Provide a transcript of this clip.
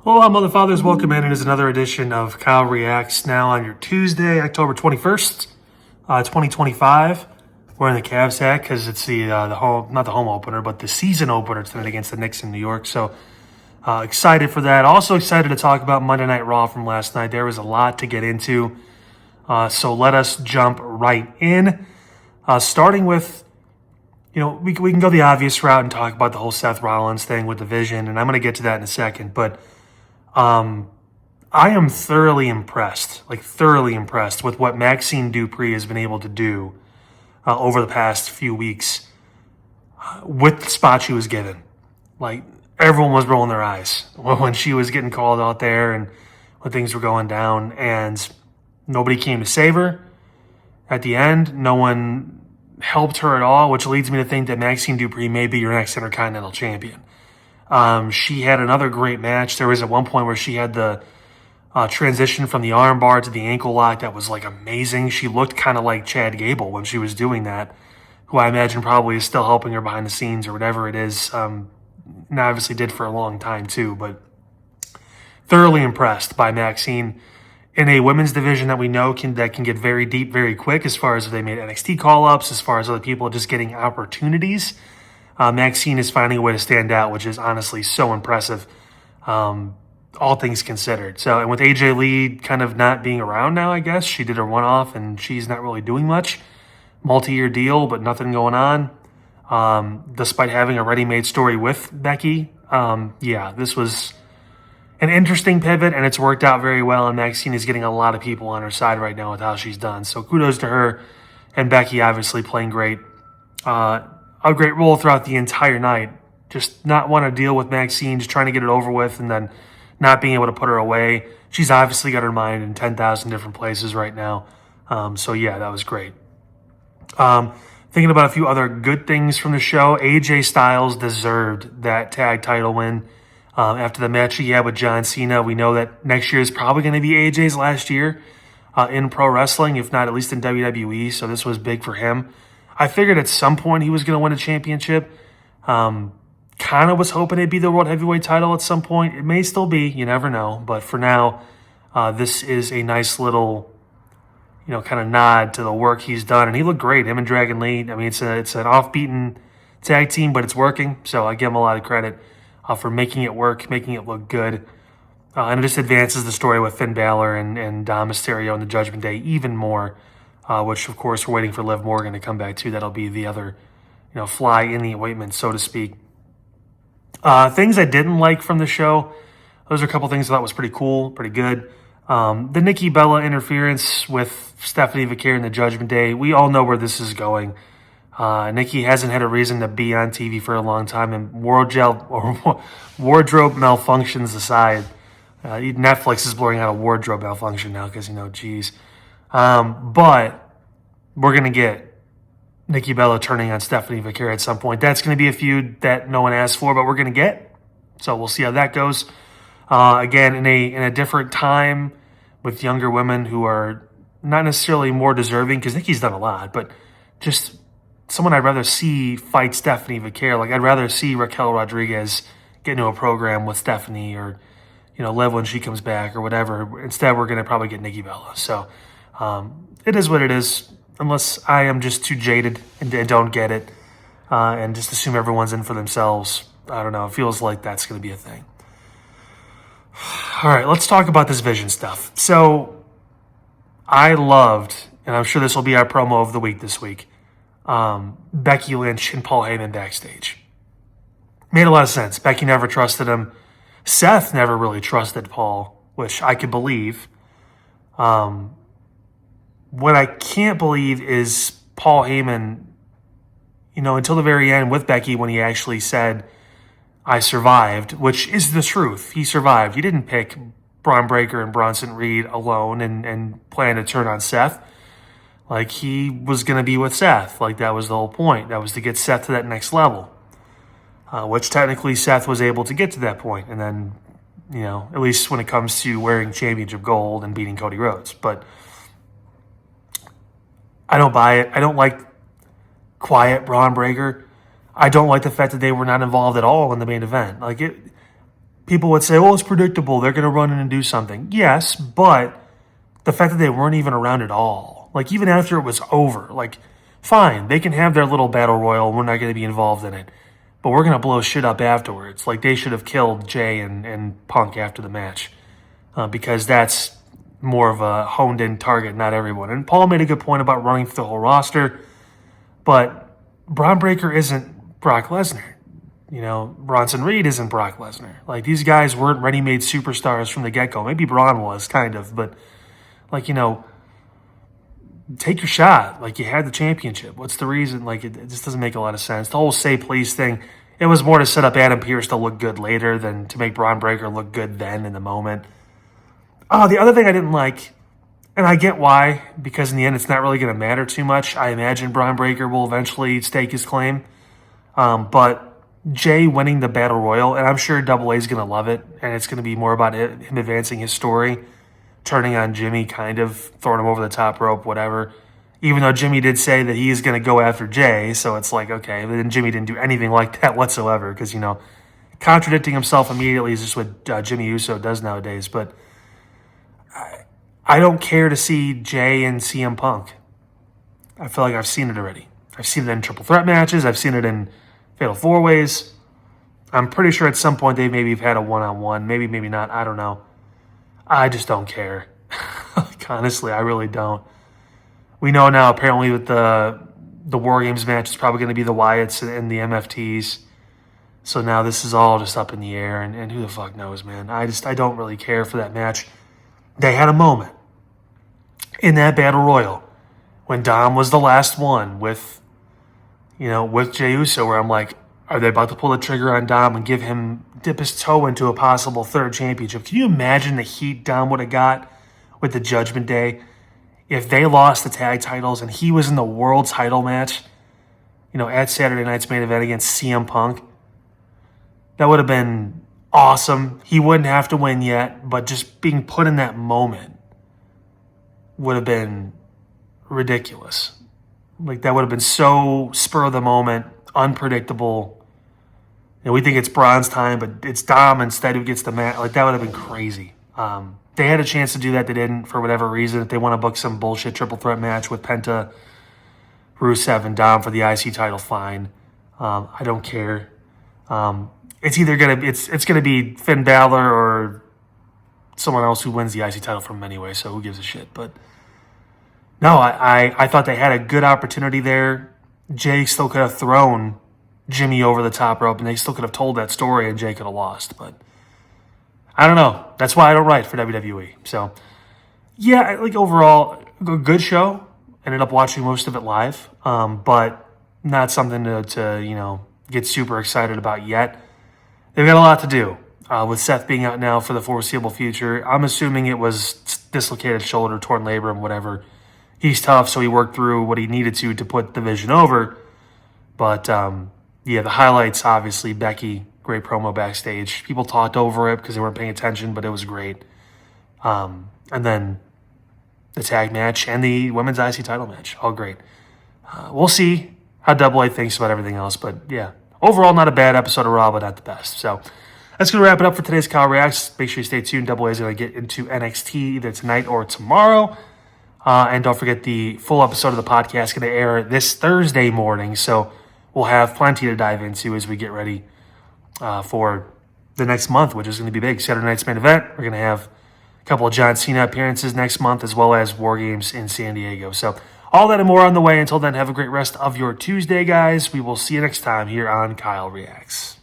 Aloha, Mother Fathers. Welcome in. It is another edition of Kyle Reacts now on your Tuesday, October 21st, 2025. We're in the Cavs hat because it's the home, not the home opener, but the season opener tonight against the Knicks in New York. So excited for that. Also excited to talk about Monday Night Raw from last night. There was a lot to get into. So let us jump right in. Starting with, we can go the obvious route and talk about the whole Seth Rollins thing with the Vision, and I'm going to get to that in a second. But I am thoroughly impressed with what Maxine Dupri has been able to do over the past few weeks with the spot she was given. Like, everyone was rolling their eyes when she was getting called out there and when things were going down, and nobody came to save her. At the end, no one helped her at all, which leads me to think that Maxine Dupri may be your next Intercontinental Champion. She had another great match. There was at one point where she had the transition from the armbar to the ankle lock that was like amazing. She looked kind of like Chad Gable when she was doing that, who I imagine probably is still helping her behind the scenes or whatever it is. And obviously did for a long time too, but thoroughly impressed by Maxine in a women's division that we know can get very deep very quick, as far as if they made NXT call-ups, as far as other people just getting opportunities. Maxine is finding a way to stand out, which is honestly so impressive, all things considered. So, and with AJ Lee kind of not being around now, I guess, she did her one-off and she's not really doing much. Multi-year deal, but nothing going on. Despite having a ready-made story with Becky, this was an interesting pivot, and it's worked out very well, and Maxine is getting a lot of people on her side right now with how she's done. So kudos to her, and Becky obviously playing great. A great role throughout the entire night. Just not want to deal with Maxine, just trying to get it over with, and then not being able to put her away. She's obviously got her mind in 10,000 different places right now. That was great. Thinking about a few other good things from the show, AJ Styles deserved that tag title win. After the match he had with John Cena, we know that next year is probably going to be AJ's last year in pro wrestling, if not at least in WWE, so this was big for him. I figured at some point he was going to win a championship. Kind of was hoping it'd be the World Heavyweight title at some point. It may still be, you never know. But for now, this is a nice little, kind of nod to the work he's done. And he looked great, him and Dragon Lee. I mean, it's an off-beaten tag team, but it's working. So I give him a lot of credit for making it work, making it look good. And it just advances the story with Finn Balor and Dom Mysterio and the Judgment Day even more. Which, of course, we're waiting for Liv Morgan to come back, too. That'll be the other, fly in the ointment, so to speak. Things I didn't like from the show, those are a couple things I thought was pretty cool, pretty good. The Nikki Bella interference with Stephanie Vaquer and the Judgment Day, we all know where this is going. Nikki hasn't had a reason to be on TV for a long time, and wardrobe malfunctions aside, Netflix is blurring out a wardrobe malfunction now because, geez. But we're going to get Nikki Bella turning on Stephanie Vaquer at some point. That's going to be a feud that no one asked for, but we're going to get. So we'll see how that goes. Again, in a different time with younger women who are not necessarily more deserving, because Nikki's done a lot, but just someone I'd rather see fight Stephanie Vaquer. Like, I'd rather see Raquel Rodriguez get into a program with Stephanie, or, Liv when she comes back or whatever. Instead, we're going to probably get Nikki Bella. So, it is what it is, unless I am just too jaded and don't get it, and just assume everyone's in for themselves. I don't know. It feels like that's going to be a thing. All right, let's talk about this Vision stuff. So I loved, and I'm sure this will be our promo of the week this week, Becky Lynch and Paul Heyman backstage. Made a lot of sense. Becky never trusted him. Seth never really trusted Paul, which I could believe. What I can't believe is Paul Heyman, until the very end with Becky, when he actually said, I survived, which is the truth. He survived. He didn't pick Braun Breaker and Bronson Reed alone and plan to turn on Seth. Like, he was going to be with Seth. Like, that was the whole point. That was to get Seth to that next level, which technically Seth was able to get to that point. And then, at least when it comes to wearing championship gold and beating Cody Rhodes. But I don't buy it. I don't like quiet Braun Breaker. I don't like the fact that they were not involved at all in the main event. Like, people would say, oh, it's predictable. They're going to run in and do something. Yes, but the fact that they weren't even around at all, like even after it was over, like fine, they can have their little battle royal. We're not going to be involved in it, but we're going to blow shit up afterwards. Like they should have killed Jay and Punk after the match because that's more of a honed in target, not everyone. And Paul made a good point about running through the whole roster, but Braun Breaker isn't Brock Lesnar. You know, Bronson Reed isn't Brock Lesnar. Like, these guys weren't ready-made superstars from the get-go. Maybe Braun was, kind of, but, like, you know, take your shot. Like, you had the championship. What's the reason? Like, it just doesn't make a lot of sense. The whole say please thing, it was more to set up Adam Pearce to look good later than to make Braun Breaker look good then in the moment. Oh, the other thing I didn't like, and I get why, because in the end it's not really going to matter too much. I imagine Braun Breaker will eventually stake his claim. But Jay winning the Battle Royal, and I'm sure Double A is going to love it, and it's going to be more about him advancing his story, turning on Jimmy, kind of, throwing him over the top rope, whatever. Even though Jimmy did say that he is going to go after Jay, so it's like, okay, but then Jimmy didn't do anything like that whatsoever, because, you know, contradicting himself immediately is just what Jimmy Uso does nowadays, but I don't care to see Jay and CM Punk. I feel like I've seen it already. I've seen it in triple threat matches. I've seen it in Fatal 4-Ways. I'm pretty sure at some point they maybe have had a one-on-one. Maybe, maybe not. I don't know. I just don't care. Like, honestly, I really don't. We know now, apparently, with the War Games match, it's probably going to be the Wyatts and the MFTs. So now this is all just up in the air, and who the fuck knows, man. I don't really care for that match. They had a moment in that Battle Royal when Dom was the last one with Jey Uso, where I'm like, are they about to pull the trigger on Dom and dip his toe into a possible third championship? Can you imagine the heat Dom would have got with the Judgment Day if they lost the tag titles and he was in the world title match, at Saturday night's main event against CM Punk? That would have been awesome. He wouldn't have to win yet, but just being put in that moment would have been ridiculous. Like, that would have been so spur of the moment, unpredictable. We think it's Braun's time, but it's Dom instead who gets the match. Like, that would have been crazy. They had a chance to do that. They didn't, for whatever reason. If they want to book some bullshit triple threat match with Penta, Rusev, and Dom for the IC title, fine. I don't care. It's either gonna be Finn Balor or someone else who wins the IC title from him anyway. So who gives a shit? But no, I thought they had a good opportunity there. Jay still could have thrown Jimmy over the top rope, and they still could have told that story, and Jay could have lost. But I don't know. That's why I don't write for WWE. So yeah, like, overall, a good show. Ended up watching most of it live, but not something to get super excited about yet. They've got a lot to do. With Seth being out now for the foreseeable future, I'm assuming it was dislocated shoulder, torn labrum, whatever. He's tough, so he worked through what he needed to put the Vision over. But, the highlights, obviously, Becky, great promo backstage. People talked over it because they weren't paying attention, but it was great. And then the tag match and the women's IC title match, all great. We'll see how Double A thinks about everything else, but yeah. Overall, not a bad episode of Raw, but not the best. So that's going to wrap it up for today's Kyle Reacts. Make sure you stay tuned. Double A is going to get into NXT either tonight or tomorrow. And don't forget, the full episode of the podcast is going to air this Thursday morning. So we'll have plenty to dive into as we get ready for the next month, which is going to be big. Saturday night's main event. We're going to have a couple of John Cena appearances next month, as well as War Games in San Diego. So all that and more on the way. Until then, have a great rest of your Tuesday, guys. We will see you next time here on Kyle Reacts.